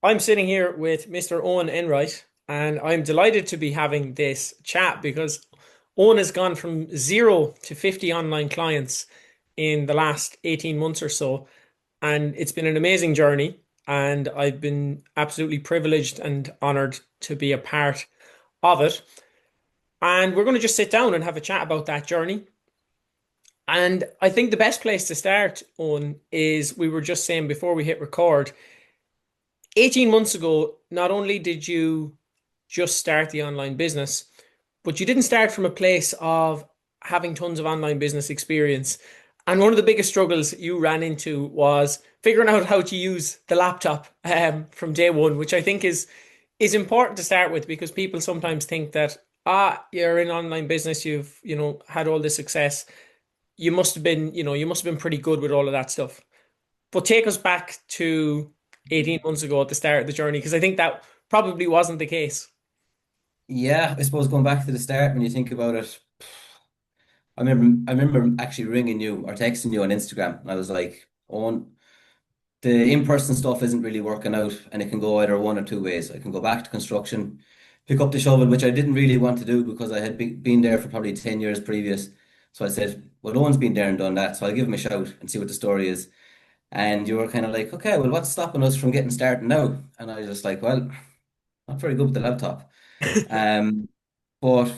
I'm sitting here with Mr. Owen Enright, and I'm delighted to be having this chat because Owen has gone from 0 to 50 online clients in the last 18 months or so. And it's been an amazing journey. And I've been absolutely privileged and honored to be a part of it. And we're going to just sit down and have a chat about that journey. And I think the best place to start, Owen, is we were just saying before we hit record 18 months ago, not only did you just start the online business, but you didn't start from a place of having tons of online business experience. And one of the biggest struggles you ran into was figuring out how to use the laptop from day one, which I think is important to start with because people sometimes think that you're in online business, you've had all this success, you must have been you must have been pretty good with all of that stuff. But take us back to 18 months ago at the start of the journey, because I think that probably wasn't the case. Yeah, I suppose going back to the start when you think about it, I remember actually ringing you or texting you on Instagram, and I was like, "Oh, the in-person stuff isn't really working out, and it can go either one or two ways. I can go back to construction, pick up the shovel, which I didn't really want to do because I had been there for probably 10 years previous. So I said, well, no one's been there and done that, so I'll give him a shout and see what the story is." And you were kind of like, "Okay, well, what's stopping us from getting started now?" And I was just like, "Well, not very good with the laptop." Um, But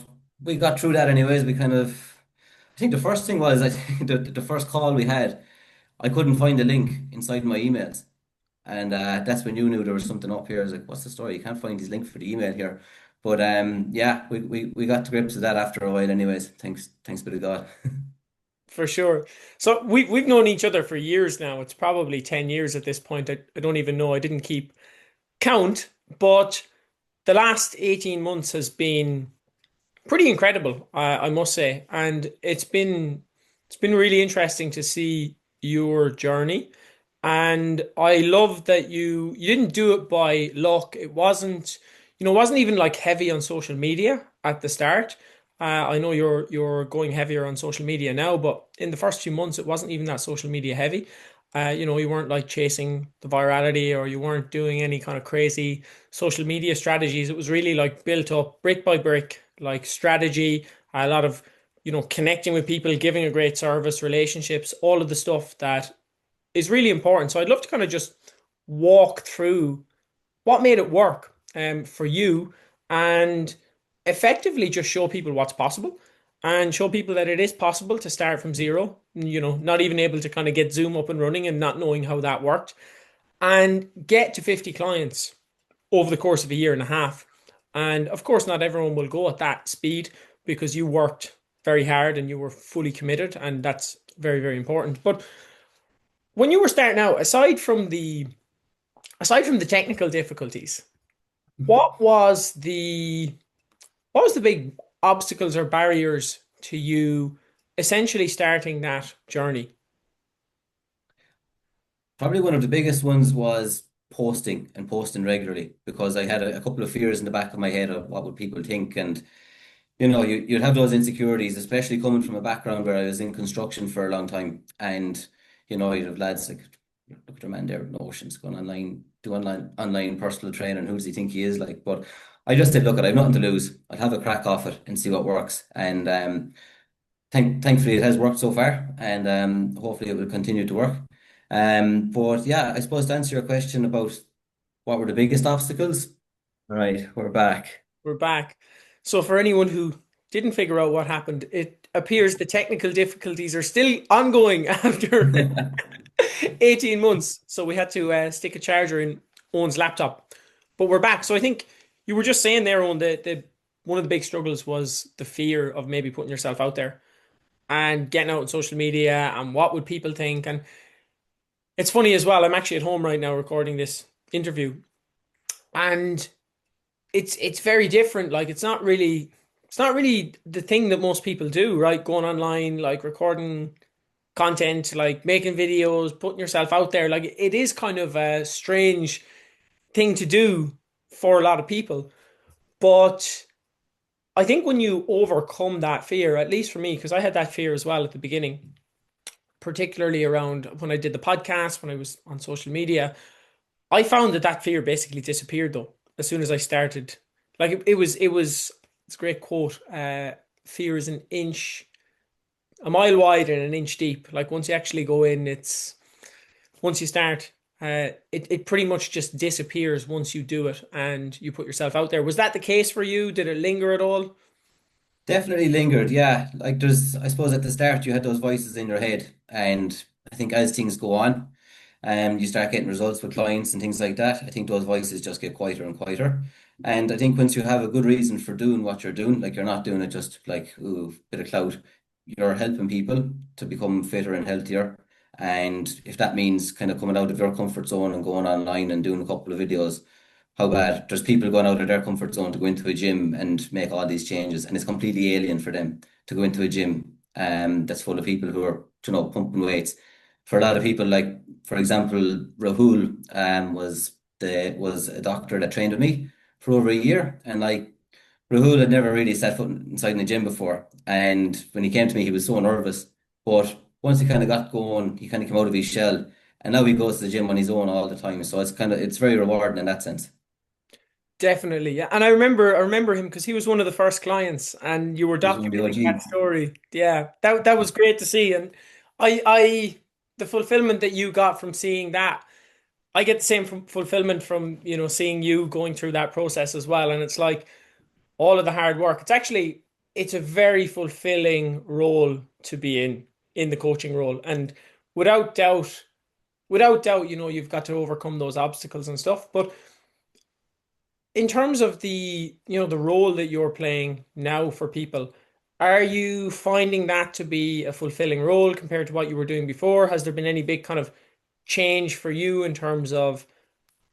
we got through that anyways. I think the first thing was, I think the first call we had, I couldn't find the link inside my emails. And that's when you knew there was something up here. I was like, what's the story? You can't find his link for the email here. But yeah, we got to grips with that after a while anyways. Thanks be to God. For sure. So we've known each other for years now. It's probably 10 years at this point. I don't even know. I didn't keep count, but the last 18 months has been pretty incredible, I must say. And it's been really interesting to see your journey. And I love that you didn't do it by luck. It wasn't even like heavy on social media at the start. I know you're going heavier on social media now, but in the first few months, it wasn't even that social media heavy. You weren't like chasing the virality or you weren't doing any kind of crazy social media strategies. It was really like built up brick by brick, like strategy, a lot of, connecting with people, giving a great service, relationships, all of the stuff that is really important. So I'd love to kind of just walk through what made it work for you and effectively just show people what's possible and show people that it is possible to start from zero, not even able to kind of get Zoom up and running and not knowing how that worked and get to 50 clients over the course of a year and a half. And of course, not everyone will go at that speed because you worked very hard and you were fully committed, and that's very, very important. But when you were starting out, aside from the technical difficulties, what was the what was the big obstacles or barriers to you essentially starting that journey? Probably one of the biggest ones was posting and posting regularly because I had a couple of fears in the back of my head of what would people think. And you'd have those insecurities, especially coming from a background where I was in construction for a long time. And, you'd have lads like, look at the man there with no oceans going online, do online personal training. Who does he think he is? Like, but I just said, look, I have nothing to lose. I'll have a crack off it and see what works. And thankfully it has worked so far, and hopefully it will continue to work. But yeah, I suppose to answer your question about what were the biggest obstacles, right, we're back. We're back. So for anyone who didn't figure out what happened, it appears the technical difficulties are still ongoing after 18 months. So we had to stick a charger in Owen's laptop. But we're back. So I think you were just saying there, Owen, the one of the big struggles was the fear of maybe putting yourself out there and getting out on social media and what would people think. And it's funny as well. I'm actually at home right now recording this interview, and it's very different. Like it's not really the thing that most people do, right? Going online, like recording content, like making videos, putting yourself out there. Like it is kind of a strange thing to do for a lot of people. But I think when you overcome that fear, at least for me, because I had that fear as well at the beginning, particularly around when I did the podcast, when I was on social media, I found that that fear basically disappeared though as soon as I started. Like it's a great quote. Fear is an inch, a mile wide and an inch deep. Like once you actually go in, it's once you start, it pretty much just disappears once you do it and you put yourself out there. Was that the case for you? Did it linger at all? Definitely lingered, yeah. Like there's, I suppose at the start you had those voices in your head, and I think as things go on, you start getting results with clients and things like that. I think those voices just get quieter and quieter. And I think once you have a good reason for doing what you're doing, like you're not doing it just like, ooh, bit of clout, you're helping people to become fitter and healthier. And if that means kind of coming out of your comfort zone and going online and doing a couple of videos, how bad? There's people going out of their comfort zone to go into a gym and make all these changes, and it's completely alien for them to go into a gym that's full of people who are, pumping weights. For a lot of people, like for example, Rahul was a doctor that trained with me for over a year, and like Rahul had never really set foot inside in the gym before, and when he came to me, he was so nervous. But once he kind of got going, he kind of came out of his shell, and now he goes to the gym on his own all the time. So it's very rewarding in that sense. Definitely, yeah. And I remember him because he was one of the first clients, and you were He was one of the documenting that OGs. story. Yeah, that was great to see, and the fulfillment that you got from seeing that, I get the same from fulfillment from seeing you going through that process as well. And it's like all of the hard work. It's a very fulfilling role to be in the coaching role, and without doubt, without doubt, you've got to overcome those obstacles and stuff, but in terms of the role that you're playing now for people, are you finding that to be a fulfilling role compared to what you were doing before? Has there been any big kind of change for you in terms of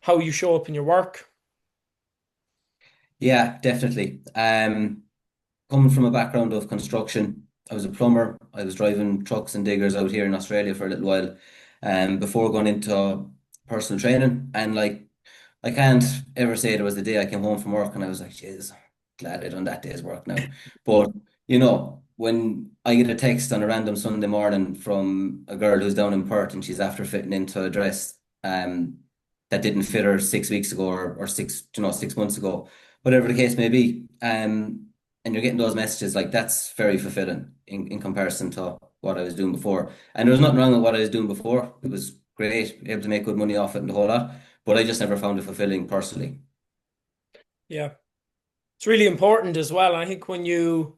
how you show up in your work? Yeah, definitely. Coming from a background of construction, I was a plumber. I was driving trucks and diggers out here in Australia for a little while, before going into personal training. And like, I can't ever say there was the day I came home from work and I was like, "Jeez, glad I done that day's work now." But when I get a text on a random Sunday morning from a girl who's down in Perth and she's after fitting into a dress, that didn't fit her 6 weeks ago, or 6 months ago, whatever the case may be, and you're getting those messages, like that's very fulfilling in comparison to what I was doing before. And there was nothing wrong with what I was doing before. It was great, able to make good money off it and the whole lot, but I just never found it fulfilling personally. Yeah, it's really important as well. I think when you're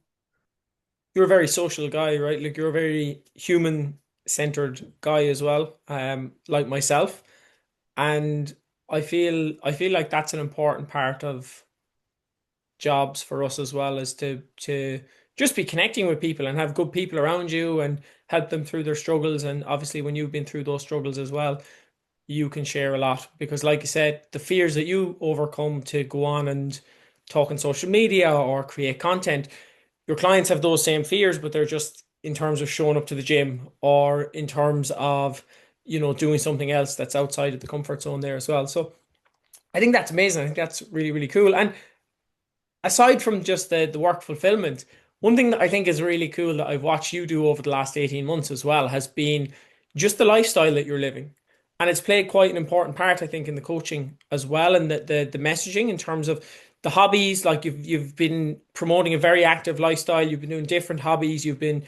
a very social guy, right? Like you're a very human centered guy as well, like myself. And I feel like that's an important part of jobs for us as well, is to just be connecting with people and have good people around you and help them through their struggles. And obviously when you've been through those struggles as well, you can share a lot because like you said, the fears that you overcome to go on and talk on social media or create content, your clients have those same fears, but they're just in terms of showing up to the gym or in terms of doing something else that's outside of the comfort zone there as well. So I think that's amazing. I think that's really, really cool. And aside from just the work fulfillment, one thing that I think is really cool that I've watched you do over the last 18 months as well has been just the lifestyle that you're living. And it's played quite an important part, I think, in the coaching as well, and the messaging in terms of the hobbies. Like you've been promoting a very active lifestyle. You've been doing different hobbies. You've been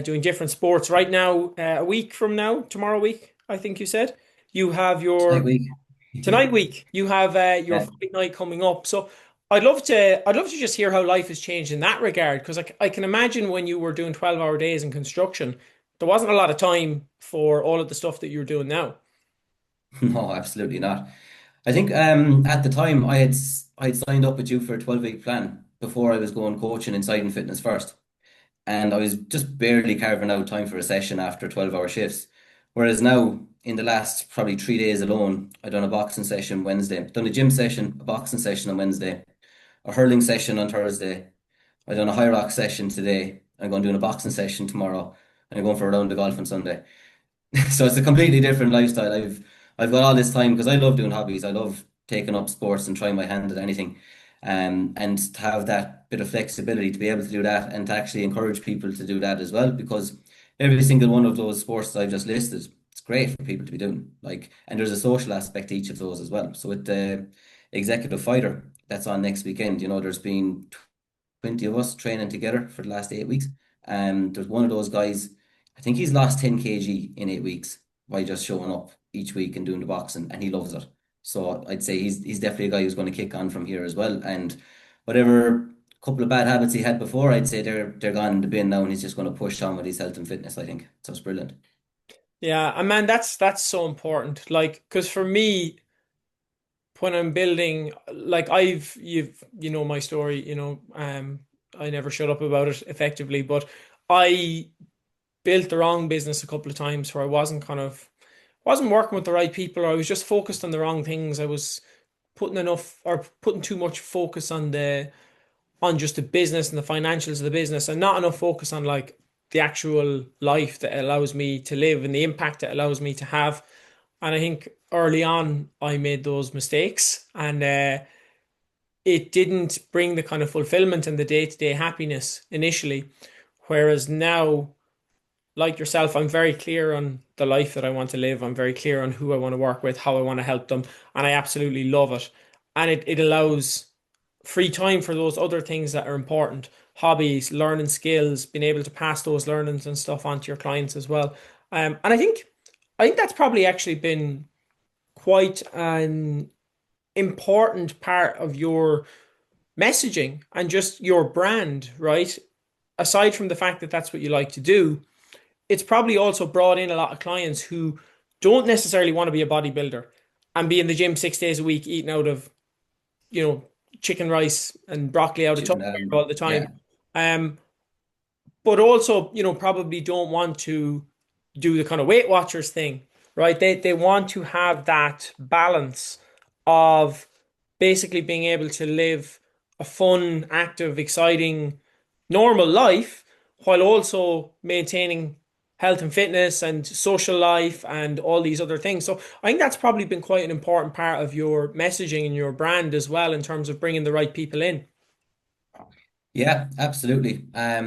doing different sports. Right now, a week from now, tomorrow week, I think you said, you have Tonight your week. tonight week. You have your Yeah. fight night coming up. So I'd love to just hear how life has changed in that regard, because I can imagine when you were doing 12-hour days in construction, there wasn't a lot of time for all of the stuff that you're doing now. No, absolutely not. I think at the time I had signed up with you for a 12-week plan before I was going coaching inside and fitness first. And I was just barely carving out time for a session after 12-hour shifts. Whereas now, in the last probably 3 days alone, I done a boxing session Wednesday, done a gym session, a boxing session on Wednesday, a hurling session on Thursday. I done a high rock session today. I'm going to do a boxing session tomorrow, and I'm going for a round of golf on Sunday. So it's a completely different lifestyle. I've got all this time because I love doing hobbies. I love taking up sports and trying my hand at anything. And to have that bit of flexibility to be able to do that and to actually encourage people to do that as well, because every single one of those sports I've just listed, it's great for people to be doing. Like, and there's a social aspect to each of those as well. So with the executive fighter that's on next weekend, there's been 20 of us training together for the last 8 weeks. And there's one of those guys, I think he's lost 10 kg in 8 weeks by just showing up each week and doing the boxing, and he loves it. So I'd say he's definitely a guy who's going to kick on from here as well. And whatever couple of bad habits he had before, I'd say they're gone in the bin now, and he's just going to push on with his health and fitness, I think. So it's brilliant. Yeah, and man, that's so important. Like, because for me, when I'm building, like you know my story, I never shut up about it effectively, but I built the wrong business a couple of times where I wasn't working with the right people, or I was just focused on the wrong things. I was putting too much focus on just the business and the financials of the business, and not enough focus on like the actual life that allows me to live and the impact it allows me to have. And I think early on I made those mistakes, and it didn't bring the kind of fulfillment and the day-to-day happiness initially. Whereas now, like yourself, I'm very clear on the life that I want to live. I'm very clear on who I want to work with, how I want to help them, and I absolutely love it. And it allows free time for those other things that are important, hobbies, learning skills, being able to pass those learnings and stuff on to your clients as well. And I think that's probably actually been quite an important part of your messaging and just your brand, right? Aside from the fact that that's what you like to do, it's probably also brought in a lot of clients who don't necessarily want to be a bodybuilder and be in the gym 6 days a week eating out of, you know, chicken rice and broccoli out of Chicken, Tupperware all the yeah, time. Um, but also, probably don't want to do the kind of Weight Watchers thing, right? They want to have that balance of basically being able to live a fun, active, exciting, normal life while also maintaining health and fitness and social life and all these other things. So I think that's probably been quite an important part of your messaging and your brand as well in terms of bringing the right people in. yeah, absolutely. I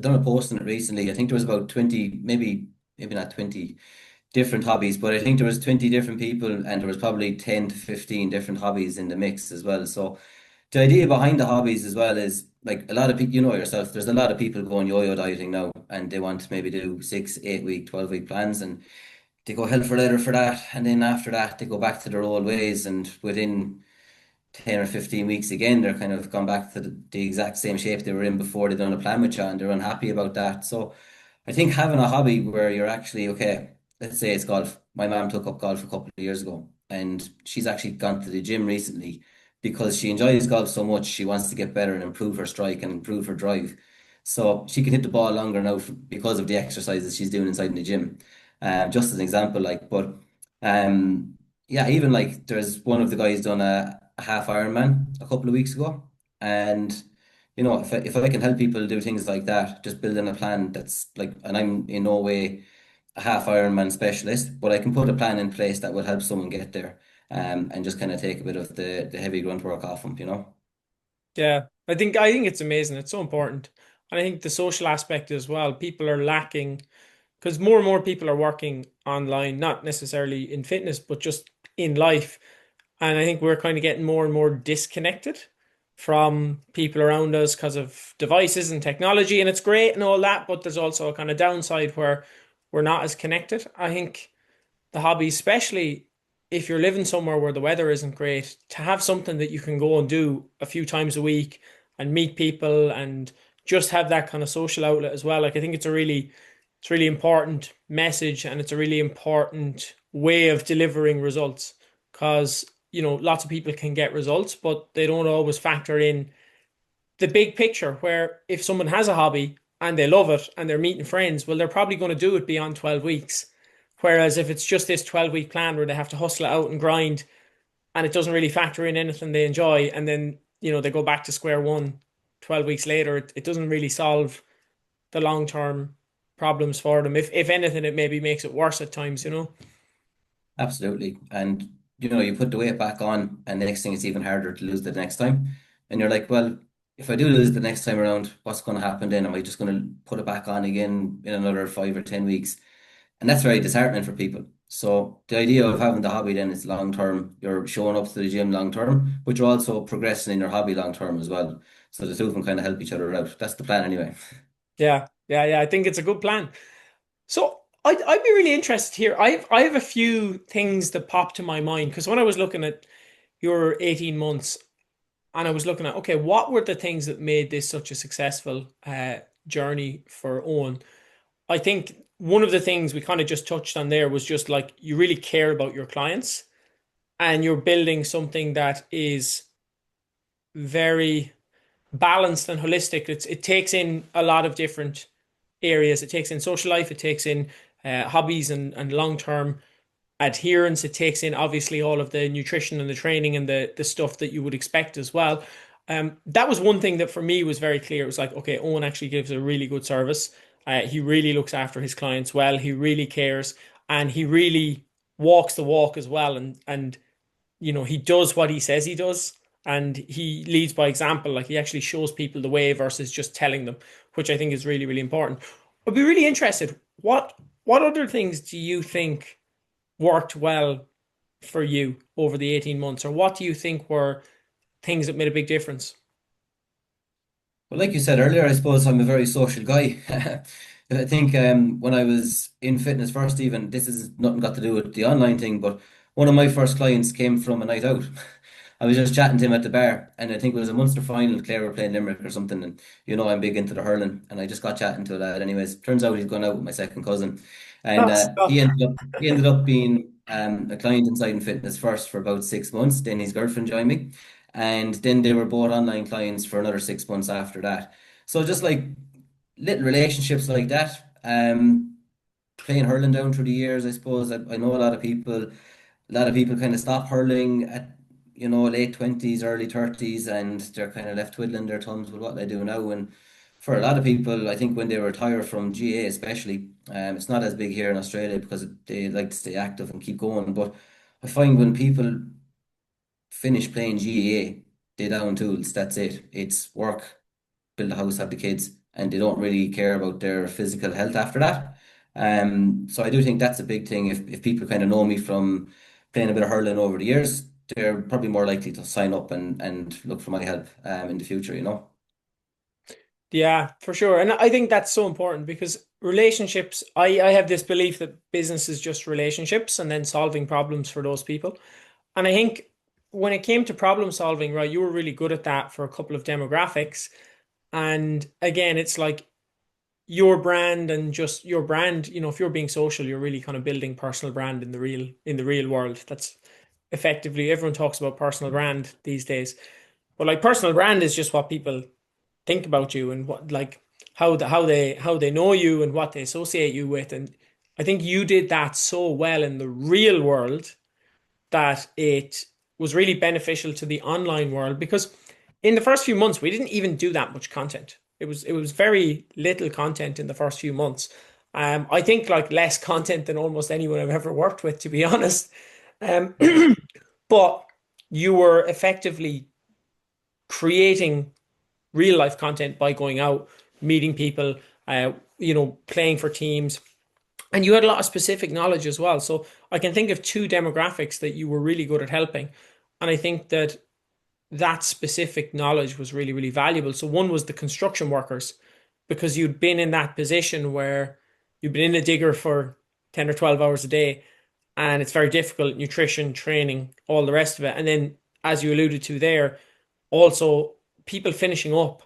done a post on it recently. I think there was about 20, maybe not 20 different hobbies, but I think there was 20 different people, and there was probably 10 to 15 different hobbies in the mix as well. So the idea behind the hobbies as well is like a lot of people, you know yourself, there's a lot of people going yo-yo dieting now, and they want to maybe do 6, 8 week, 12 week plans, and they go hell for leather for that. And then after that, they go back to their old ways, and within 10 or 15 weeks again, they're kind of gone back to the exact same shape they were in before they done a plan with you, and they're unhappy about that. So I think having a hobby where you're actually, okay, let's say it's golf. My mom took up golf a couple of years ago, and she's actually gone to the gym recently because she enjoys golf so much. She wants to get better and improve her strike and improve her drive. So she can hit the ball longer now because of the exercises she's doing inside in the gym. Just as an example, like, but yeah, even like there's one of the guys done a half Ironman a couple of weeks ago, and if I can help people do things like that, just building a plan that's like, and I'm in no way a half Ironman specialist, but I can put a plan in place that will help someone get there, and just kind of take a bit of the heavy grunt work off them. Yeah, I think it's amazing. It's so important. And I think the social aspect as well. People are lacking because more and more people are working online, not necessarily in fitness, but just in life. And I think we're kind of getting more and more disconnected from people around us because of devices and technology. And it's great and all that, but there's also a kind of downside where we're not as connected. I think the hobby, especially if you're living somewhere where the weather isn't great, to have something that you can go and do a few times a week and meet people and just have that kind of social outlet as well. Like I think it's really important message, and it's a really important way of delivering results because lots of people can get results, but they don't always factor in the big picture where if someone has a hobby and they love it and they're meeting friends, well, they're probably going to do it beyond 12 weeks. Whereas if it's just this 12-week plan where they have to hustle it out and grind and it doesn't really factor in anything they enjoy, and then, they go back to square one 12 weeks later, it doesn't really solve the long-term problems for them. If anything, it maybe makes it worse at times. Absolutely. And you put the weight back on, and the next thing it's even harder to lose the next time. And you're like, well, if I do lose the next time around, what's going to happen then? Am I just going to put it back on again in another 5 or 10 weeks? And that's very disheartening for people. So the idea of having the hobby then is long term. You're showing up to the gym long term, but you're also progressing in your hobby long term as well. So the two of them kind of help each other out. That's the plan anyway. Yeah, yeah, yeah. I think it's a good plan. So I'd be really interested here. I have a few things that pop to my mind because when I was looking at your 18 months and I was looking at, okay, what were the things that made this such a successful journey for Owen? I think one of the things we kind of just touched on there was just like you really care about your clients and you're building something that is very balanced and holistic. It takes in a lot of different areas. It takes in social life, it takes in hobbies and long-term adherence. It takes in obviously all of the nutrition and the training and the stuff that you would expect as well. That was one thing that for me was very clear. It was like, okay, Owen actually gives a really good service. He really looks after his clients well. He really cares, and he really walks the walk as well. And he does what he says he does, and he leads by example. Like he actually shows people the way versus just telling them, which I think is really, really important. I'd be really interested. What other things do you think worked well for you over the 18 months, or what do you think were things that made a big difference? Well, like you said earlier, I suppose I'm a very social guy. I think when I was in fitness first, even this is nothing got to do with the online thing, but one of my first clients came from a night out. I was just chatting to him at the bar, and I think it was a Munster final. Clare were playing Limerick or something, and I'm big into the hurling, and I just got chatting to a lad. Anyways, turns out he's gone out with my second cousin, and That's he ended up being a client inside in fitness first for about 6 months. Then his girlfriend joined me, and then they were both online clients for another 6 months after that. So just like little relationships like that. Playing hurling down through the years, I suppose. I know a lot of people kind of stop hurling at late 20s, early 30s, and they're kind of left twiddling their thumbs with what they do now. And for a lot of people, I think when they retire from GA, especially, it's not as big here in Australia because they like to stay active and keep going. But I find when people finish playing GAA, they down tools. That's it. It's work, build a house, have the kids, and they don't really care about their physical health after that. So I do think that's a big thing. If people kind of know me from playing a bit of hurling over the years, they're probably more likely to sign up and look for my help in the future. Yeah, for sure. And I think that's so important because relationships, I have this belief that business is just relationships and then solving problems for those people. And I think when it came to problem solving, right, you were really good at that for a couple of demographics. And again, it's like your brand and just your brand, if you're being social, you're really kind of building personal brand in the real world. That's effectively everyone talks about personal brand these days. But like personal brand is just what people think about you and what like how they know you and what they associate you with. And I think you did that so well in the real world that it was really beneficial to the online world because in the first few months we didn't even do that much content. It was very little content in the first few months. I think like less content than almost anyone I've ever worked with, to be honest. Um, but you were effectively creating real life content by going out, meeting people, playing for teams. And you had a lot of specific knowledge as well. So I can think of two demographics that you were really good at helping. And I think that that specific knowledge was really, really valuable. So one was the construction workers, because you'd been in that position where you've been in a digger for 10 or 12 hours a day, and it's very difficult, nutrition, training, all the rest of it. And then, as you alluded to there, also people finishing up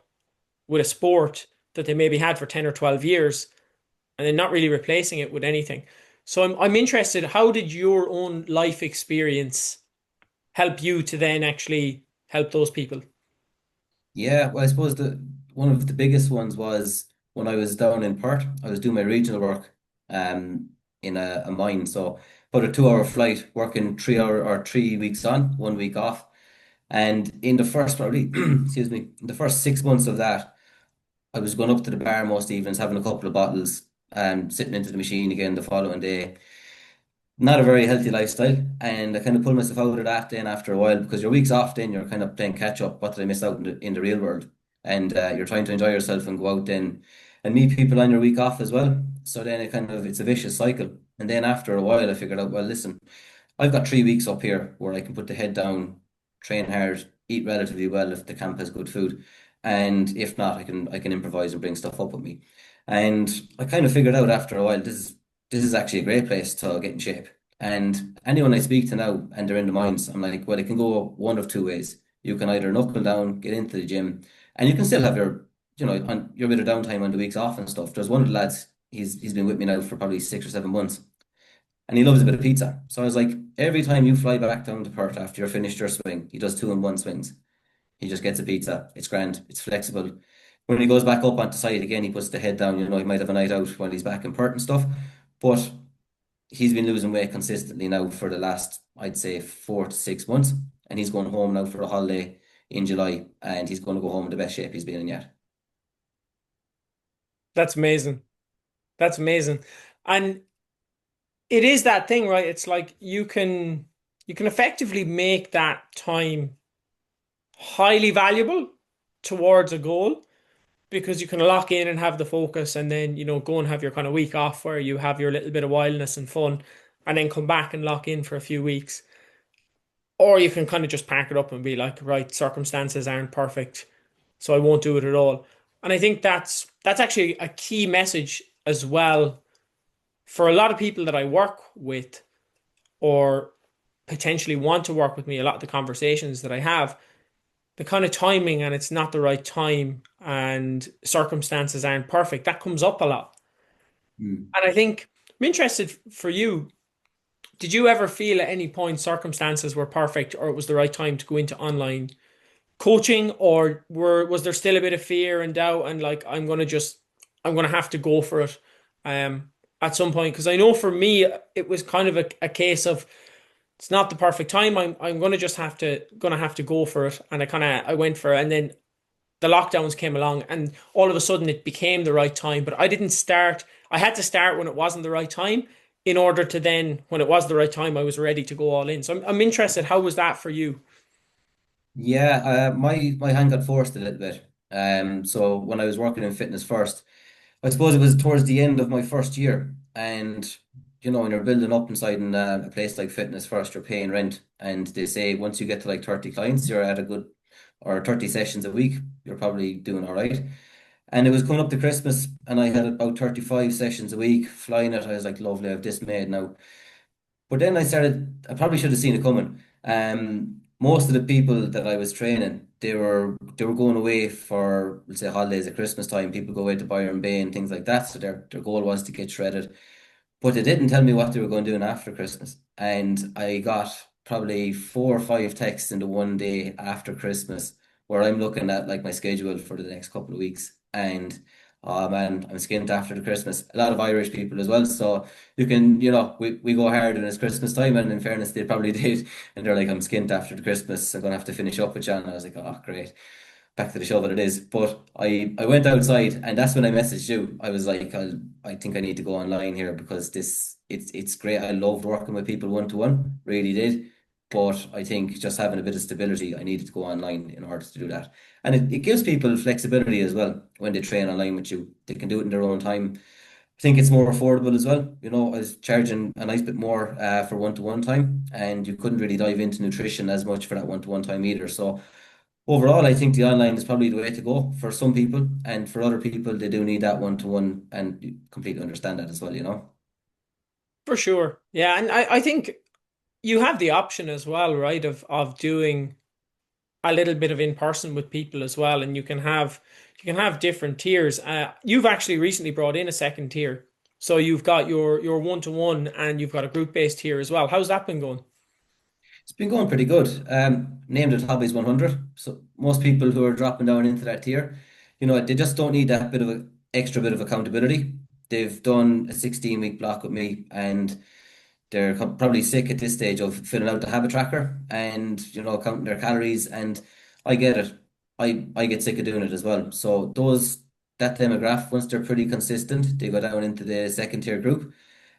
with a sport that they maybe had for 10 or 12 years and then not really replacing it with anything. So I'm interested, how did your own life experience help you to then actually help those people? Yeah, well, I suppose one of the biggest ones was when I was down in Perth. I was doing my regional work in a mine. So about a 2 hour flight, working 3 hour or 3 weeks on, 1 week off. And in the first probably excuse me, in the first 6 months of that, I was going up to the bar most evenings, having a couple of bottles, and sitting into the machine again the following day. Not a very healthy lifestyle, and I kind of pulled myself out of that then after a while because your weeks off then you're kind of playing catch up. What did I miss out in the real world? And you're trying to enjoy yourself and go out then and meet people on your week off as well. So then it's a vicious cycle. And then after a while, I figured out, well, listen, I've got 3 weeks up here where I can put the head down, train hard, eat relatively well if the camp has good food, and if not, I can improvise and bring stuff up with me. And I kind of figured out after a while, this is actually a great place to get in shape. And anyone I speak to now, and they're in the mines, I'm like, well, it can go one of two ways. You can either knuckle down, get into the gym, and you can still have your bit of downtime on the weeks off and stuff. There's one of the lads, he's been with me now for probably 6 or 7 months, and he loves a bit of pizza. So I was like, every time you fly back down to Perth after you're finished your swing, he does 2-in-1 swings. He just gets a pizza. It's grand. It's flexible. When he goes back up onto site again, he puts the head down. He might have a night out while he's back in Perth and stuff. But he's been losing weight consistently now for the last, I'd say, 4 to 6 months. And he's going home now for a holiday in July. And he's going to go home in the best shape he's been in yet. That's amazing. That's amazing. And it is that thing, right? It's like you can effectively make that time highly valuable towards a goal because you can lock in and have the focus and then, go and have your kind of week off where you have your little bit of wildness and fun and then come back and lock in for a few weeks. Or you can kind of just pack it up and be like, right, circumstances aren't perfect, so I won't do it at all. And I think that's actually a key message as well for a lot of people that I work with or potentially want to work with me, a lot of the conversations that I have, the kind of timing and it's not the right time and circumstances aren't perfect, that comes up a lot. Mm. And I think I'm interested for you, did you ever feel at any point circumstances were perfect or it was the right time to go into online coaching, or was there still a bit of fear and doubt and like I'm gonna have to go for it at some point? Because I know for me it was kind of a case of it's not the perfect time. I'm gonna have to go for it, and I went for it, and then the lockdowns came along, and all of a sudden it became the right time. But I didn't start. I had to start when it wasn't the right time, in order to then, when it was the right time, I was ready to go all in. So I'm interested. How was that for you? Yeah, my hand got forced a little bit. So when I was working in fitness first, I suppose it was towards the end of my first year, and when you're building up inside in a place like fitness first, you're paying rent, and they say once you get to like 30 clients, you're at a good, or 30 sessions a week, you're probably doing all right. And it was coming up to Christmas, and I had about 35 sessions a week flying it. I was like, lovely, I've this made now. But then I probably should have seen it coming. Most of the people that I was training, they were going away for, let's say, holidays at Christmas time. People go away to Byron Bay and things like that. So their goal was to get shredded. But they didn't tell me what they were going to do after Christmas. And I got probably 4 or 5 texts in the one day after Christmas where I'm looking at like my schedule for the next couple of weeks. And oh man, I'm skint after the Christmas. A lot of Irish people as well. So we go hard when it's Christmas time. And in fairness, they probably did. And they're like, I'm skint after the Christmas. I'm going to have to finish up with you. And I was like, oh, great, back to the shovel it is. But I went outside, and that's when I messaged you. I was like, I think I need to go online here because it's great. I loved working with people one to one, really did. But I think just having a bit of stability, I needed to go online in order to do that. And it gives people flexibility as well when they train online with you. They can do it in their own time. I think it's more affordable as well. I was charging a nice bit more for one-to-one time, and you couldn't really dive into nutrition as much for that one-to-one time either. So overall, I think the online is probably the way to go for some people, and for other people, they do need that one-to-one, and you completely understand that as well. For sure. Yeah, and I think you have the option as well, right, of doing a little bit of in person with people as well, and you can have different tiers. You've actually recently brought in a second tier, so you've got your one to one, and you've got a group based tier as well. How's that been going? It's been going pretty good. Named it Hobbies 100. So most people who are dropping down into that tier, they just don't need that bit of a extra bit of accountability. They've done a 16-week block with me, and they're probably sick at this stage of filling out the habit tracker and counting their calories. And I get it. I get sick of doing it as well. So that demographic, once they're pretty consistent, they go down into the second tier group.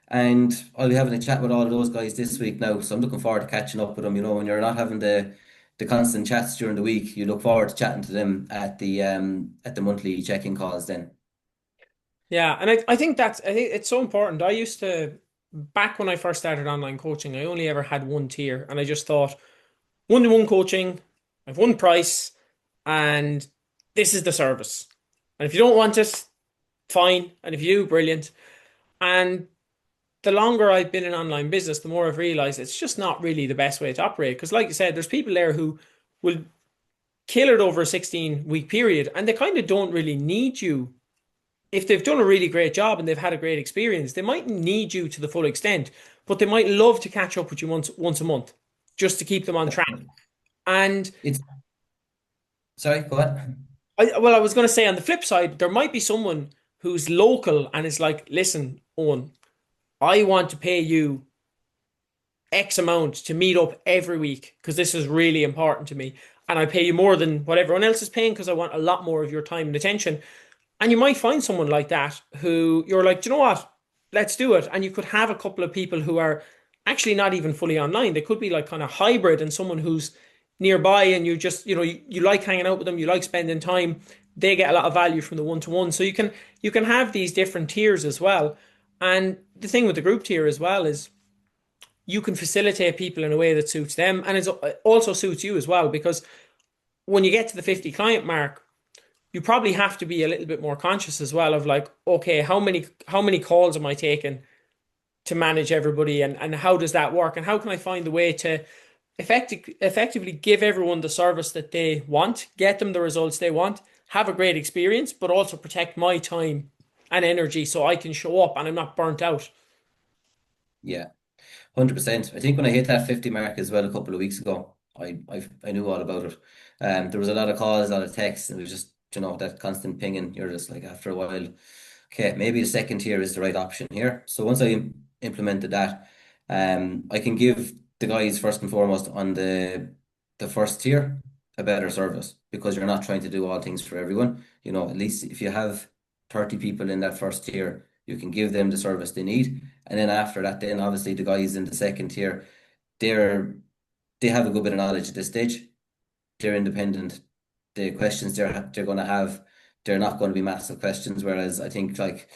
And I'll be having a chat with all of those guys this week now. So I'm looking forward to catching up with them. When you're not having the constant chats during the week, you look forward to chatting to them at the monthly check-in calls then. Yeah, and I think it's so important. I used to back when I first started online coaching, I only ever had one tier, and I just thought one-to-one coaching, I've one price, and this is the service. And if you don't want it, fine. And if you do, brilliant. And the longer I've been in online business, the more I've realized it's just not really the best way to operate. Because, like you said, there's people there who will kill it over a 16-week period, and they kind of don't really need you. If they've done a really great job and they've had a great experience, they might need you to the full extent, but they might love to catch up with you once a month just to keep them on track. And It's sorry, go ahead. I was going to say on the flip side, there might be someone who's local and is like, listen, Owen, I want to pay you X amount to meet up every week because this is really important to me. And I pay you more than what everyone else is paying because I want a lot more of your time and attention. And you might find someone like that who you're like, do you know what? Let's do it. And you could have a couple of people who are actually not even fully online. They could be like kind of hybrid and someone who's nearby and you just, you like hanging out with them, you like spending time. They get a lot of value from the one-to-one. So you can have these different tiers as well. And the thing with the group tier as well is you can facilitate people in a way that suits them and it also suits you as well because when you get to the 50 client mark, you probably have to be a little bit more conscious as well of like, okay, how many calls am I taking to manage everybody and how does that work? And how can I find the way to effectively give everyone the service that they want, get them the results they want, have a great experience, but also protect my time and energy so I can show up and I'm not burnt out. Yeah. 100%. I think when I hit that 50 mark as well a couple of weeks ago, I knew all about it. There was a lot of calls, a lot of texts, and it was just, that constant pinging. You're just like, after a while, okay, maybe the second tier is the right option here. So once I implemented that, I can give the guys first and foremost on the first tier a better service because you're not trying to do all things for everyone. At least if you have 30 people in that first tier, you can give them the service they need. And then after that, then obviously the guys in the second tier, they're they have a good bit of knowledge at this stage. They're independent. The questions they're going to have, they're not going to be massive questions. Whereas I think like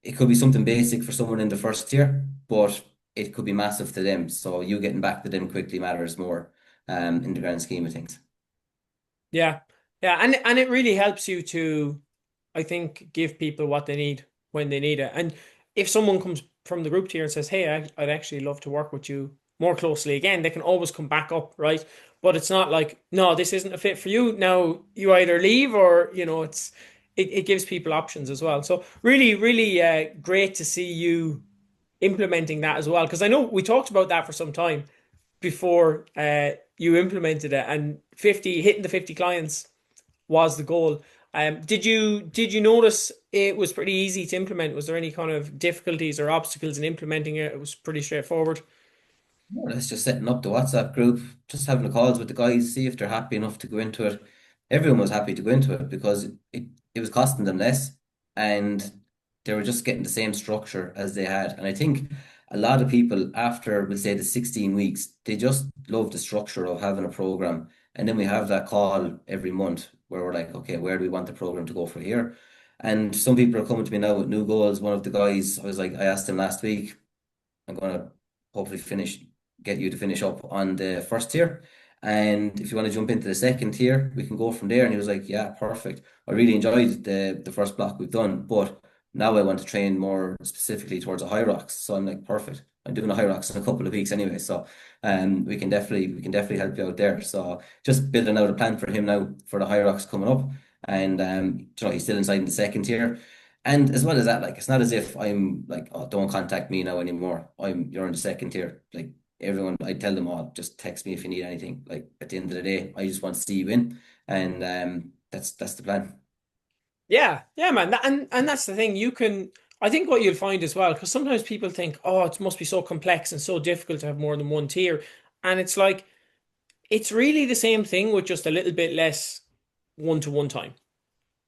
it could be something basic for someone in the first tier, but it could be massive to them. So you getting back to them quickly matters more in the grand scheme of things. Yeah. Yeah. And it really helps you to, I think, give people what they need when they need it. And if someone comes from the group tier and says, hey, I'd actually love to work with you more closely again, they can always come back up, right? But it's not like, no, this isn't a fit for you. Now you either leave or, it gives people options as well. So really, really great to see you implementing that as well. Because I know we talked about that for some time before you implemented it and hitting the 50 clients was the goal. Did you notice it was pretty easy to implement? Was there any kind of difficulties or obstacles in implementing it? It was pretty straightforward. More or less just setting up the WhatsApp group, just having the calls with the guys, see if they're happy enough to go into it. Everyone was happy to go into it because it was costing them less and they were just getting the same structure as they had. And I think a lot of people after, we'll say the 16 weeks, they just love the structure of having a program. And then we have that call every month where we're like, okay, where do we want the program to go for here? And some people are coming to me now with new goals. One of the guys, I asked him last week, I'm going to hopefully get you to finish up on the first tier. And if you want to jump into the second tier, we can go from there. And he was like, yeah, perfect. I really enjoyed the first block we've done, but now I want to train more specifically towards a high rocks. So I'm like, perfect. I'm doing a high rocks in a couple of weeks anyway. So we can definitely help you out there. So just building out a plan for him now for the high rocks coming up. And he's still inside in the second tier. And as well as that, like it's not as if I'm like, oh, don't contact me now anymore. You're in the second tier. Like everyone, I tell them all, just text me if you need anything. Like at the end of the day, I just want to see you in, and that's the plan. Yeah, yeah, man. And that's the thing. I think what you'll find as well, because sometimes people think, oh, it must be so complex and so difficult to have more than one tier. And it's like, it's really the same thing with just a little bit less one-to-one time.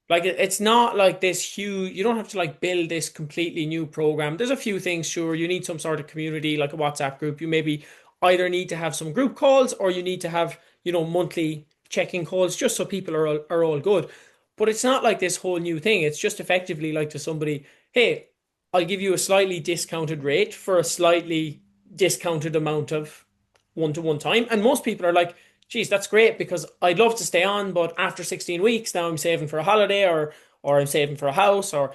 Like it's not like this huge, you don't have to like build this completely new program. There's a few things, sure, you need some sort of community like a WhatsApp group. You maybe either need to have some group calls or you need to have, monthly check-in calls just so people are all good. But it's not like this whole new thing. It's just effectively like to somebody, hey, I'll give you a slightly discounted rate for a slightly discounted amount of one-to-one time. And most people are like, geez, that's great because I'd love to stay on, but after 16 weeks, now I'm saving for a holiday or I'm saving for a house or,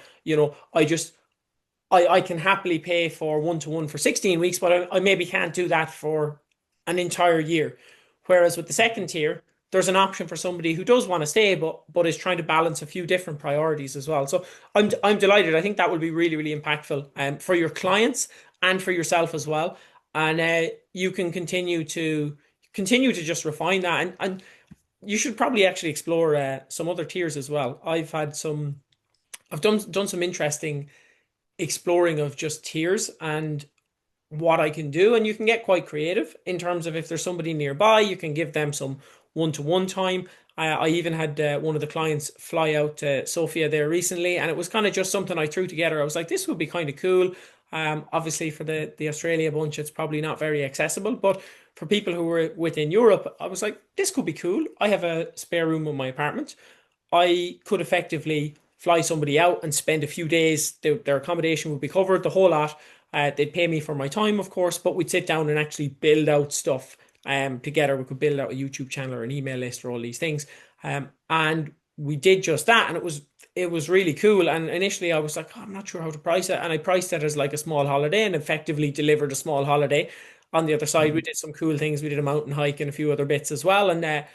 I can happily pay for one-to-one for 16 weeks, but I maybe can't do that for an entire year. Whereas with the second tier, there's an option for somebody who does want to stay, but is trying to balance a few different priorities as well. So I'm delighted. I think that will be really, really impactful for your clients and for yourself as well. And you can continue to just refine that. And you should probably actually explore some other tiers as well. I've done some interesting exploring of just tiers and what I can do. And you can get quite creative in terms of if there's somebody nearby, you can give them some one-to-one time. I even had one of the clients fly out to Sofia there recently, and it was kind of just something I threw together. I was like, this would be kind of cool. Obviously, for the Australia bunch, it's probably not very accessible, but for people who were within Europe, I was like, this could be cool. I have a spare room in my apartment. I could effectively fly somebody out and spend a few days. Their accommodation would be covered, the whole lot. They'd pay me for my time, of course, but we'd sit down and actually build out stuff together. We could build out a YouTube channel or an email list or all these things. And we did just that, and it was really cool. And initially, I was like, oh, I'm not sure how to price it, and I priced it as like a small holiday, and effectively delivered a small holiday. On the other side, we did some cool things. We did a mountain hike and a few other bits as well, and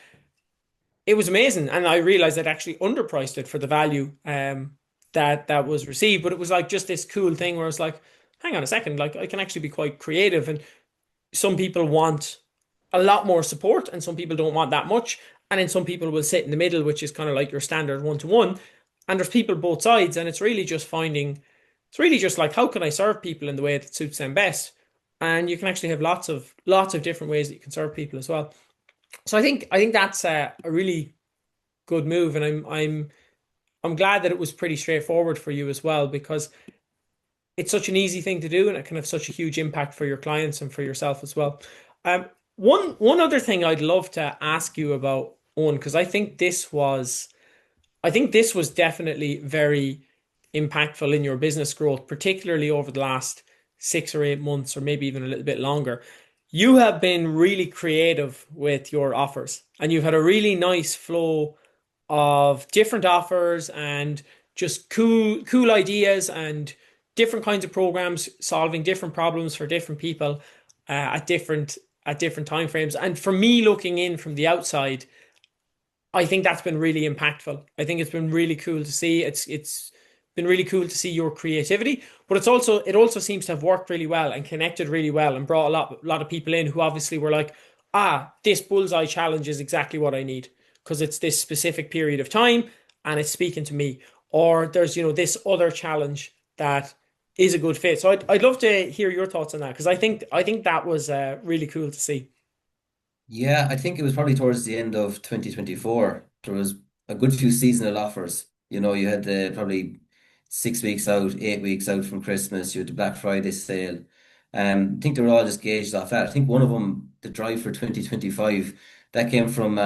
it was amazing. And I realized I'd actually underpriced it for the value that was received. But it was like just this cool thing where it's like, hang on a second, like I can actually be quite creative. And some people want a lot more support, and some people don't want that much. And then some people will sit in the middle, which is kind of like your standard one-to-one. And there's people both sides, and it's really just like how can I serve people in the way that suits them best. And you can actually have lots of different ways that you can serve people as well. So I think that's a really good move, and I'm glad that it was pretty straightforward for you as well because it's such an easy thing to do, and it can have such a huge impact for your clients and for yourself as well. Um, one other thing I'd love to ask you about, Owen, because I think this was definitely very impactful in your business growth, particularly over the last 6 or 8 months, or maybe even a little bit longer. You have been really creative with your offers, and you've had a really nice flow of different offers and just cool ideas and different kinds of programs solving different problems for different people at different time frames. And for me, looking in from the outside, I think that's been really impactful. I think it's been really cool to see. It's been really cool to see your creativity, but it also seems to have worked really well and connected really well and brought a lot of people in who obviously were like, this bullseye challenge is exactly what I need because it's this specific period of time and it's speaking to me. Or there's this other challenge that is a good fit. So I'd love to hear your thoughts on that because I think that was really cool to see. Yeah, I think it was probably towards the end of 2024. There was a good few seasonal offers. You had the probably 6 weeks out, 8 weeks out from Christmas. You had the Black Friday sale. I think they were all just gauged off that. I think one of them, the drive for 2025, that came from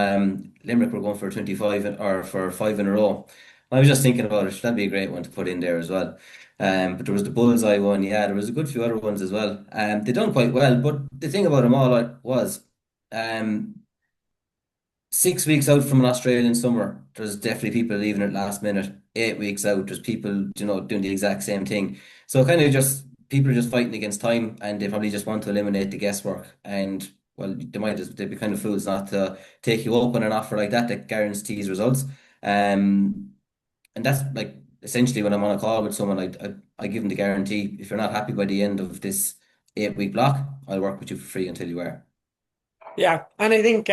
Limerick. We're going for 25 or for five in a row. I was just thinking about it. That'd be a great one to put in there as well. But there was the bullseye one. Yeah, there was a good few other ones as well. They done quite well. But the thing about them all was. Um, 6 weeks out from an Australian summer, there's definitely people leaving at last minute. 8 weeks out, there's people, doing the exact same thing. So kind of just people are just fighting against time, and they probably just want to eliminate the guesswork. And well, they'd be kind of fools not to take you up on an offer like that guarantees results. Um, and that's like essentially when I'm on a call with someone, I give them the guarantee. If you're not happy by the end of this 8 week block, I'll work with you for free until you are. Yeah, and I think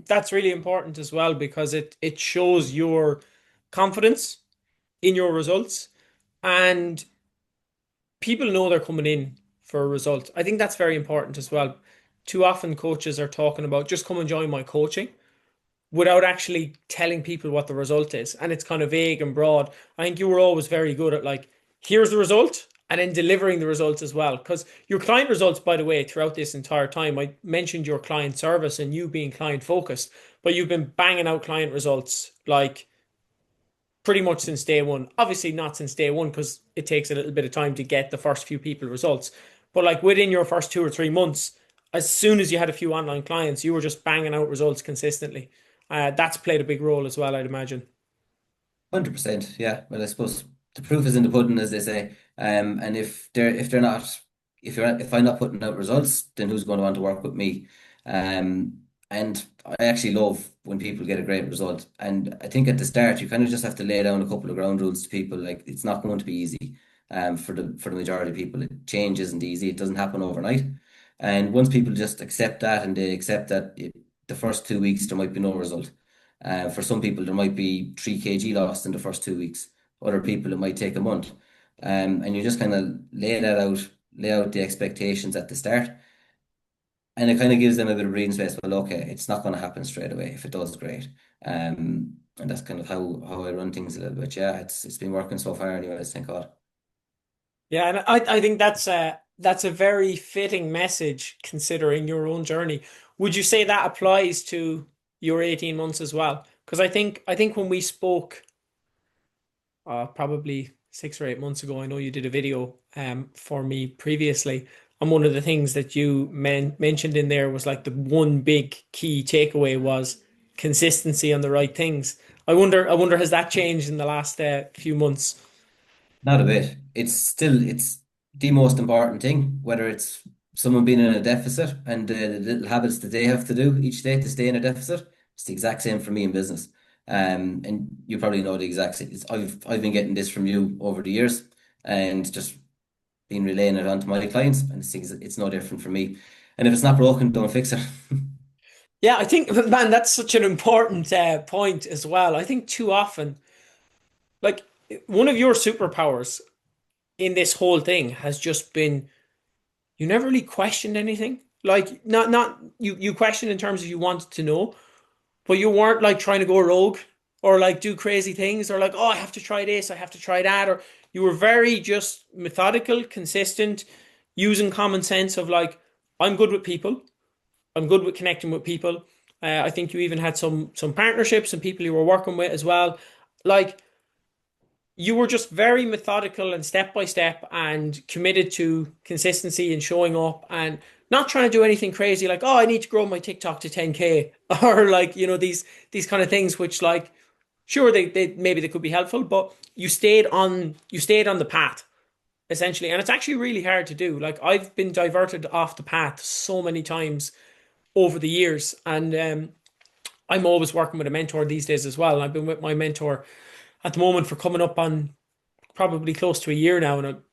that's really important as well because it shows your confidence in your results, and people know they're coming in for a result. I think that's very important as well. Too often coaches are talking about just come and join my coaching without actually telling people what the result is. And it's kind of vague and broad. I think you were always very good at like, here's the result, and then delivering the results as well. Because your client results, by the way, throughout this entire time, I mentioned your client service and you being client focused, but you've been banging out client results like pretty much since day one. Obviously not since day one because it takes a little bit of time to get the first few people results. But like within your first 2 or 3 months, as soon as you had a few online clients, you were just banging out results consistently. That's played a big role as well, I'd imagine. 100%. Yeah. Well, I suppose the proof is in the pudding, as they say. And if they're not if I'm not putting out results, then who's going to want to work with me? And I actually love when people get a great result. And I think at the start you kind of just have to lay down a couple of ground rules to people. Like it's not going to be easy. For the majority of people, change isn't easy. It doesn't happen overnight. And once people just accept that, and they accept that the first 2 weeks there might be no result. For some people, there might be 3 kg lost in the first 2 weeks. Other people, it might take a month. And you just kind of lay out the expectations at the start. And it kind of gives them a bit of breathing space. Well, okay, it's not going to happen straight away. If it does, great. And that's kind of how I run things a little bit. Yeah, it's been working so far anyways, thank God. Yeah, and I think that's a very fitting message considering your own journey. Would you say that applies to your 18 months as well? Because I think when we spoke probably 6 or 8 months ago. I know you did a video for me previously, and one of the things that you mentioned in there was like the one big key takeaway was consistency on the right things. I wonder has that changed in the last few months? Not a bit. It's the most important thing, whether it's someone being in a deficit and the little habits that they have to do each day to stay in a deficit. It's the exact same for me in business. And you probably know the exact same. I've been getting this from you over the years and just been relaying it onto my clients, and it's no different for me. And if it's not broken, don't fix it. Yeah, I think, man, that's such an important point as well. I think too often, like one of your superpowers in this whole thing has just been you never really questioned anything. Like not you questioned in terms of you wanted to know, but you weren't like trying to go rogue or like do crazy things or like, oh, I have to try this, I have to try that, or you were very just methodical, consistent, using common sense of like, I'm good with people, I'm good with connecting with people. I think you even had some partnerships and people you were working with as well. Like you were just very methodical and step by step and committed to consistency and showing up and not trying to do anything crazy like, oh, I need to grow my TikTok to 10K or like, these kind of things which like sure they maybe they could be helpful, but you stayed on the path essentially. And it's actually really hard to do. Like I've been diverted off the path so many times over the years. And I'm always working with a mentor these days as well. And I've been with my mentor at the moment for coming up on probably close to a year now, and I'm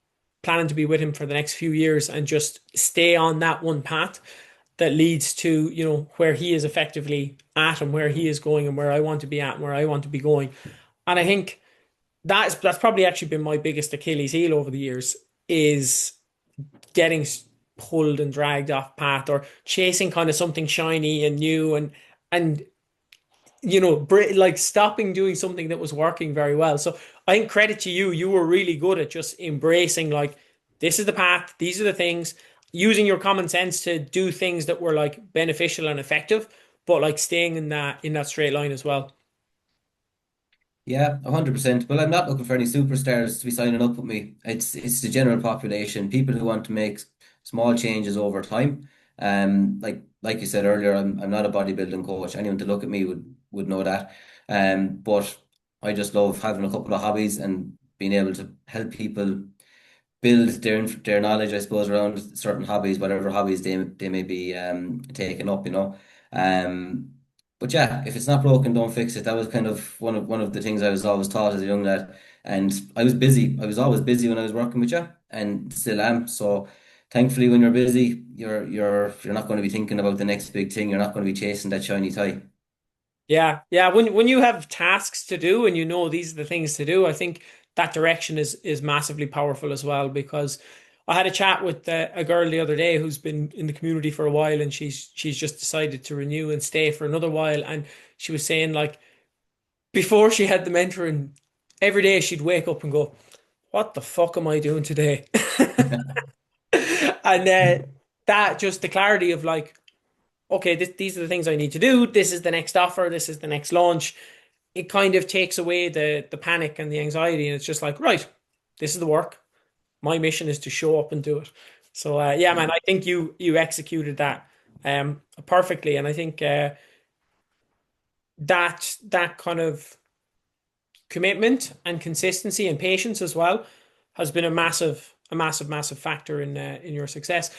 planning to be with him for the next few years and just stay on that one path that leads to, where he is effectively at and where he is going and where I want to be at and where I want to be going. And I think that's probably actually been my biggest Achilles heel over the years is getting pulled and dragged off path or chasing kind of something shiny and new and like stopping doing something that was working very well. So I think credit to you. You were really good at just embracing like this is the path, these are the things, using your common sense to do things that were like beneficial and effective, but like staying in that straight line as well. Yeah, 100%. Well, I'm not looking for any superstars to be signing up with me. It's the general population, people who want to make small changes over time. Like you said earlier, I'm not a bodybuilding coach. Anyone to look at me would know that. But I just love having a couple of hobbies and being able to help people build their knowledge, I suppose, around certain hobbies, whatever hobbies they may be taking up, you know. Um, but yeah, if it's not broken, don't fix it. That was kind of one of the things I was always taught as a young lad. And I was busy. I was always busy when I was working with you, and still am. So thankfully, when you're busy, you're not going to be thinking about the next big thing. You're not going to be chasing that shiny toy. Yeah, yeah. When you have tasks to do and you know these are the things to do, I think that direction is massively powerful as well. Because I had a chat with a girl the other day who's been in the community for a while, and she's just decided to renew and stay for another while. And she was saying like before she had the mentoring, every day she'd wake up and go, "What the fuck am I doing today?" And that just the clarity of like, okay, these are the things I need to do. This is the next offer. This is the next launch. it kind of takes away the panic and the anxiety, and it's just like, right, this is the work. My mission is to show up and do it. So yeah, man, I think you executed that perfectly, and I think that kind of commitment and consistency and patience as well has been a massive factor in your success.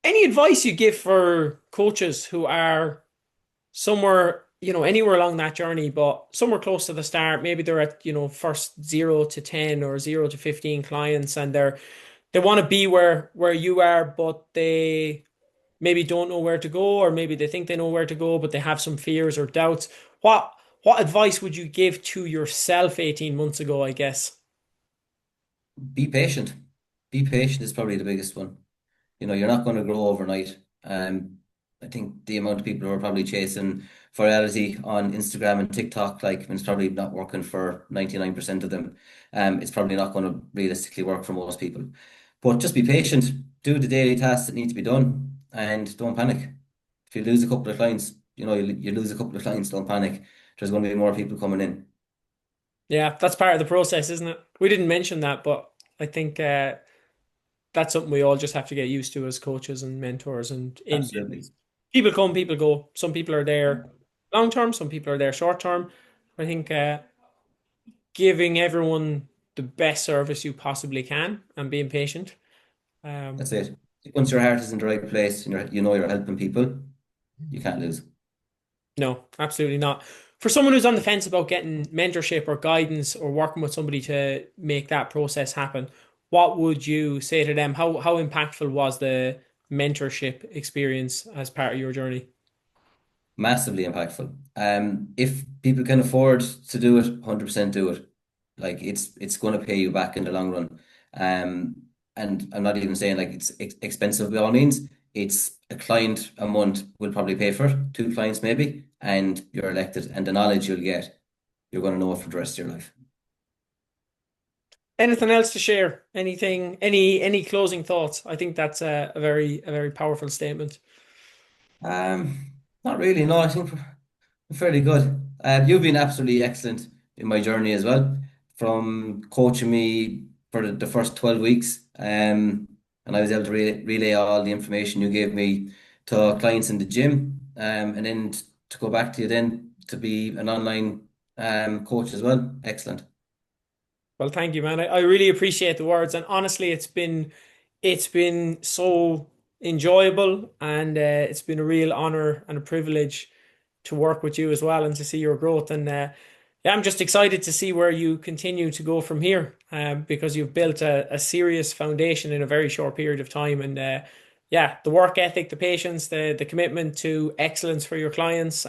Any advice you give for coaches who are somewhere, anywhere along that journey, but somewhere close to the start, maybe they're at, first 0 to 10 or 0 to 15 clients, and they want to be where you are, but they maybe don't know where to go, or maybe they think they know where to go, but they have some fears or doubts. What advice would you give to yourself 18 months ago, I guess? Be patient. Be patient is probably the biggest one. You're not going to grow overnight. I think the amount of people who are probably chasing virality on Instagram and TikTok, like, it's probably not working for 99% of them. It's probably not going to realistically work for most people. But just be patient, do the daily tasks that need to be done, and don't panic. If you lose a couple of clients, you lose a couple of clients, don't panic. There's going to be more people coming in. Yeah, that's part of the process, isn't it? We didn't mention that, but I think that's something we all just have to get used to as coaches and mentors and in Absolutely. business. People come, people go. Some people are there long term, some people are there short term. I think giving everyone the best service you possibly can and being patient. Um, That's it. Once your heart is in the right place and you're helping people, you can't lose. no, absolutely not. For someone who's on the fence about getting mentorship or guidance or working with somebody to make that process happen, what would you say to them? How impactful was the mentorship experience as part of your journey? Massively impactful. If people can afford to do it, 100% do it. Like, it's going to pay you back in the long run. And I'm not even saying like it's expensive by all means. It's a client a month will probably pay for it, two clients maybe, and you're elected. And the knowledge you'll get, you're going to know it for the rest of your life. Anything else to share? Anything? Any closing thoughts? I think that's a very powerful statement. Not really. No, I think we're fairly good. You've been absolutely excellent in my journey as well, from coaching me for the first 12 weeks. And I was able to relay all the information you gave me to clients in the gym, and then to go back to you then to be an online coach as well. Excellent. Well, thank you, man. I really appreciate the words, and honestly, it's been so enjoyable, and it's been a real honor and a privilege to work with you as well, and to see your growth. And yeah, I'm just excited to see where you continue to go from here, because you've built a serious foundation in a very short period of time. And yeah, the work ethic, the patience, the commitment to excellence for your clients.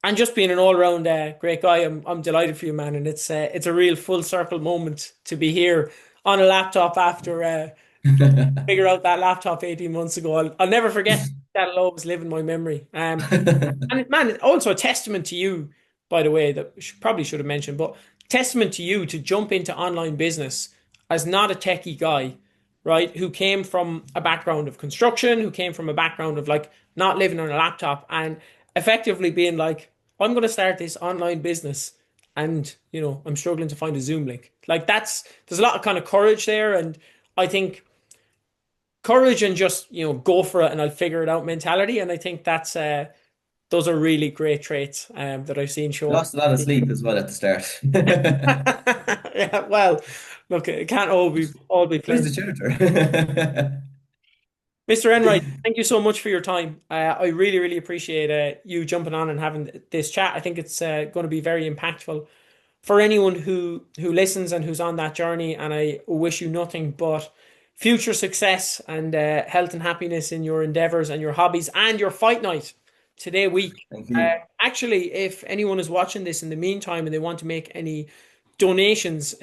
And just being an all-round great guy. I'm delighted for you, man, and it's a real full circle moment to be here on a laptop after figure out that laptop 18 months ago. I'll never forget. That'll always live in my memory. And man, also a testament to you, by the way, that probably should have mentioned, but testament to you to jump into online business as not a techie guy, right? Who came from a background of construction, who came from a background of like not living on a laptop, and effectively being like, I'm going to start this online business, and I'm struggling to find a Zoom link. Like, there's a lot of kind of courage there, and I think courage and just go for it and I'll figure it out mentality. And I think those are really great traits that I've seen show up. Lost a lot of sleep as well at the start. Yeah, well, look, it can't all be Who's played. the tutor? Mr. Enright, thank you so much for your time. I really, really appreciate you jumping on and having this chat. I think it's going to be very impactful for anyone who listens and who's on that journey. And I wish you nothing but future success and health and happiness in your endeavors and your hobbies and your fight night today week. Thank you. Actually, if anyone is watching this in the meantime and they want to make any donations,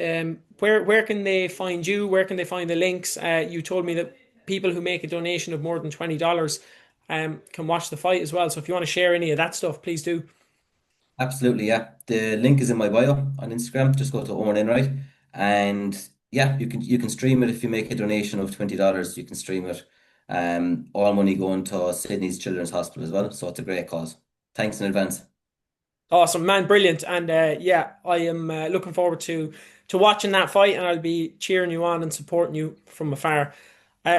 where can they find you? Where can they find the links? You told me that people who make a donation of more than $20 can watch the fight as well. So if you want to share any of that stuff, please do. Absolutely, yeah. The link is in my bio on Instagram. Just go to Owen Enright, and yeah, you can stream it if you make a donation of $20. You can stream it. All money going to Sydney's Children's Hospital as well. So it's a great cause. Thanks in advance. Awesome, man, brilliant. And yeah, I am looking forward to watching that fight, and I'll be cheering you on and supporting you from afar.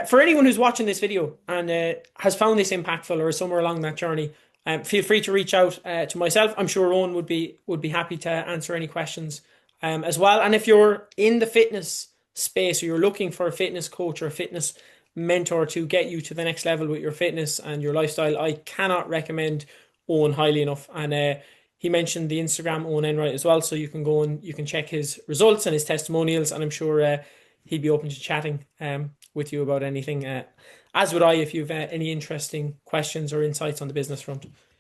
For anyone who's watching this video and has found this impactful or is somewhere along that journey, feel free to reach out to myself. I'm sure Owen would be happy to answer any questions as well. And if you're in the fitness space or you're looking for a fitness coach or a fitness mentor to get you to the next level with your fitness and your lifestyle, I cannot recommend Owen highly enough. And he mentioned the Instagram Owen Enright as well, so you can go and you can check his results and his testimonials, and I'm sure he'd be open to chatting with you about anything. As would I, if you've any interesting questions or insights on the business front.